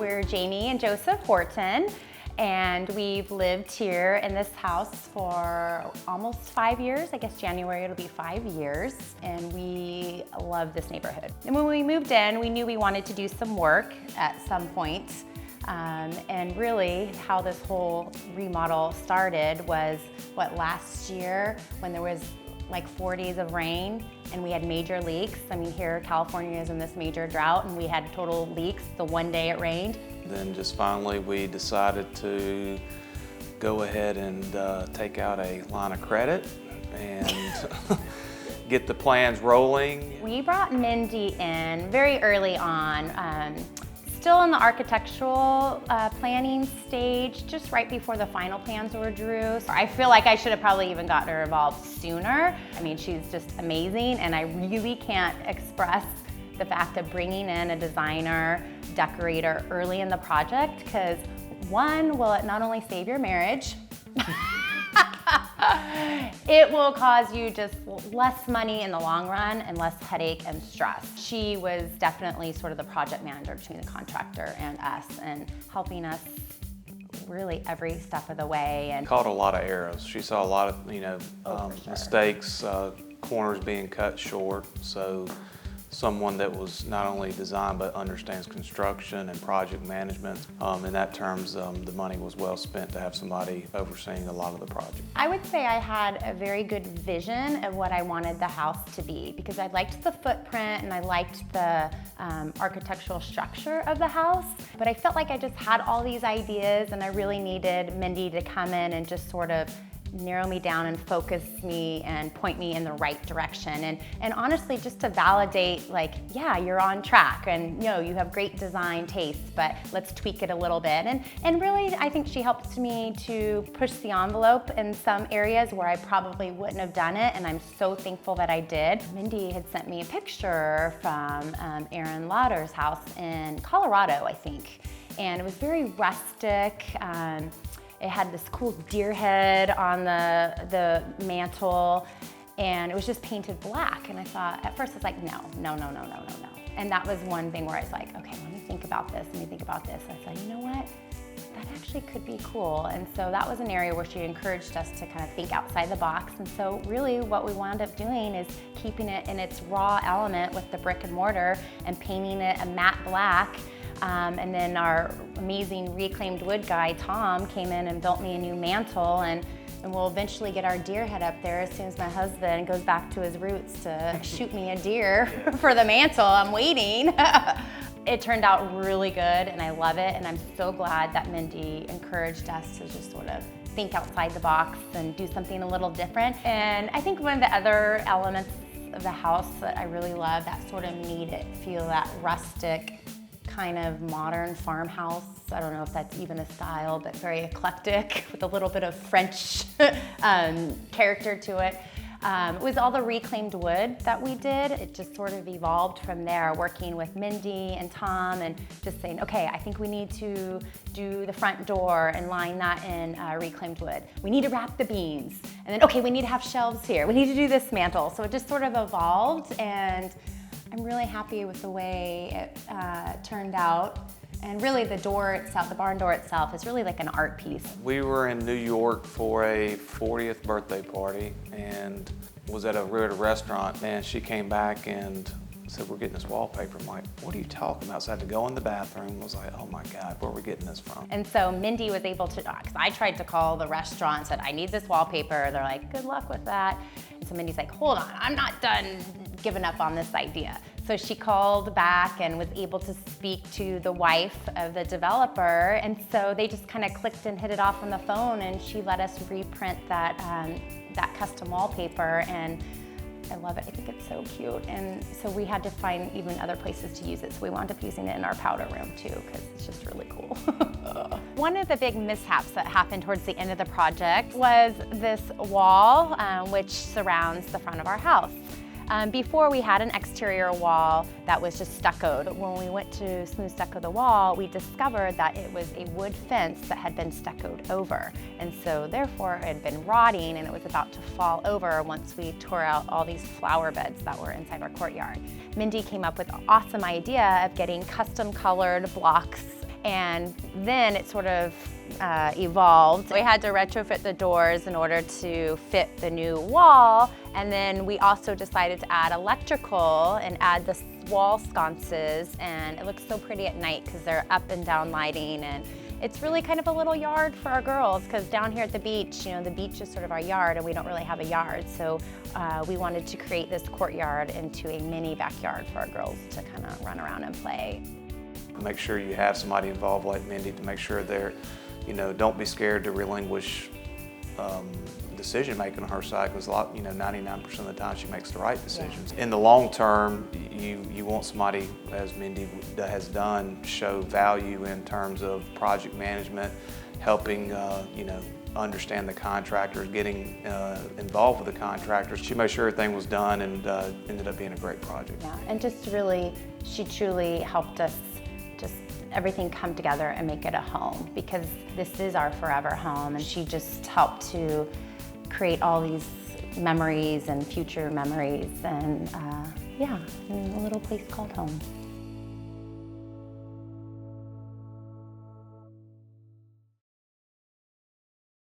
We're Jamie and Joseph Horton, and we've lived here in this house for almost 5 years. I guess January it'll be 5 years, and we love this neighborhood. And when we moved in, we knew we wanted to do some work at some point. And really how this whole remodel started was last year when there was like 4 days of rain and we had major leaks. I mean, here California is in this major drought and we had total leaks the one day it rained. Then just finally we decided to go ahead and take out a line of credit and get the plans rolling. We brought Mindy in very early on, still in the architectural planning stage, just right before the final plans were drew. So I feel like I should have probably even gotten her involved sooner. I mean, she's just amazing, and I really can't express the fact of bringing in a designer, decorator early in the project, because one, will it not only save your marriage, it will cause you just less money in the long run and less headache and stress. She was definitely sort of the project manager between the contractor and us, and helping us really every step of the way. And caught a lot of arrows. She saw a lot of, sure. mistakes, corners being cut short. So someone that was not only design but understands construction and project management. In that terms, the money was well spent to have somebody overseeing a lot of the project. I would say I had a very good vision of what I wanted the house to be, because I liked the footprint and I liked the architectural structure of the house, but I felt like I just had all these ideas and I really needed Mindy to come in and just sort of narrow me down and focus me and point me in the right direction. And honestly, just to validate, like, yeah, you're on track and you have great design taste, but let's tweak it a little bit. And really, I think she helped me to push the envelope in some areas where I probably wouldn't have done it, and I'm so thankful that I did. Mindy had sent me a picture from Aaron Lauder's house in Colorado, I think, and it was very rustic. It had this cool deer head on the mantle, and it was just painted black. And I thought, at first I was like, no. And that was one thing where I was like, okay, let me think about this. And I thought, you know what? That actually could be cool. And so that was an area where she encouraged us to kind of think outside the box. And so really what we wound up doing is keeping it in its raw element with the brick and mortar and painting it a matte black. And then our amazing reclaimed wood guy, Tom, came in and built me a new mantle, and we'll eventually get our deer head up there as soon as my husband goes back to his roots to shoot me a deer for the mantle. I'm waiting. It turned out really good, and I love it, and I'm so glad that Mindy encouraged us to just sort of think outside the box and do something a little different. And I think one of the other elements of the house that I really love that sort of made it feel that rustic, kind of modern farmhouse. I don't know if that's even a style, but very eclectic with a little bit of French character to it. It was all the reclaimed wood that we did. It just sort of evolved from there, working with Mindy and Tom and just saying, okay, I think we need to do the front door and line that in reclaimed wood. We need to wrap the beams. And then, okay, we need to have shelves here. We need to do this mantle. So it just sort of evolved, and I'm really happy with the way it turned out. And really the door itself, the barn door itself, is really like an art piece. We were in New York for a 40th birthday party and was at a restaurant, and she came back and said, we're getting this wallpaper. I'm like, what are you talking about? So I had to go in the bathroom. I was like, oh my God, where are we getting this from? And so Mindy was able to, because I tried to call the restaurant and said, I need this wallpaper. They're like, good luck with that. And so Mindy's like, hold on, I'm not done giving up on this idea. So she called back and was able to speak to the wife of the developer. And so they just kind of clicked and hit it off on the phone, and she let us reprint that, that custom wallpaper. And I love it. I think it's so cute. And so we had to find even other places to use it. So we wound up using it in our powder room too, because it's just really cool. One of the big mishaps that happened towards the end of the project was this wall, which surrounds the front of our house. Before, we had an exterior wall that was just stuccoed. When we went to smooth stucco the wall, we discovered that it was a wood fence that had been stuccoed over. And so therefore it had been rotting and it was about to fall over once we tore out all these flower beds that were inside our courtyard. Mindy came up with an awesome idea of getting custom colored blocks And then it sort of evolved. We had to retrofit the doors in order to fit the new wall, and then we also decided to add electrical and add the wall sconces, and it looks so pretty at night because they're up and down lighting, and it's really kind of a little yard for our girls, because down here at the beach, you know, the beach is sort of our yard and we don't really have a yard, so we wanted to create this courtyard into a mini backyard for our girls to kind of run around and play. Make sure you have somebody involved like Mindy to make sure they're, you know, don't be scared to relinquish decision making on her side, because 99% of the time she makes the right decisions. Yeah. In the long term, you want somebody, as Mindy has done, show value in terms of project management, helping understand the contractors, getting involved with the contractors. She made sure everything was done, and ended up being a great project. Yeah, and she truly helped us everything come together and make it a home, because this is our forever home, and she just helped to create all these memories and future memories, and yeah, in a little place called home.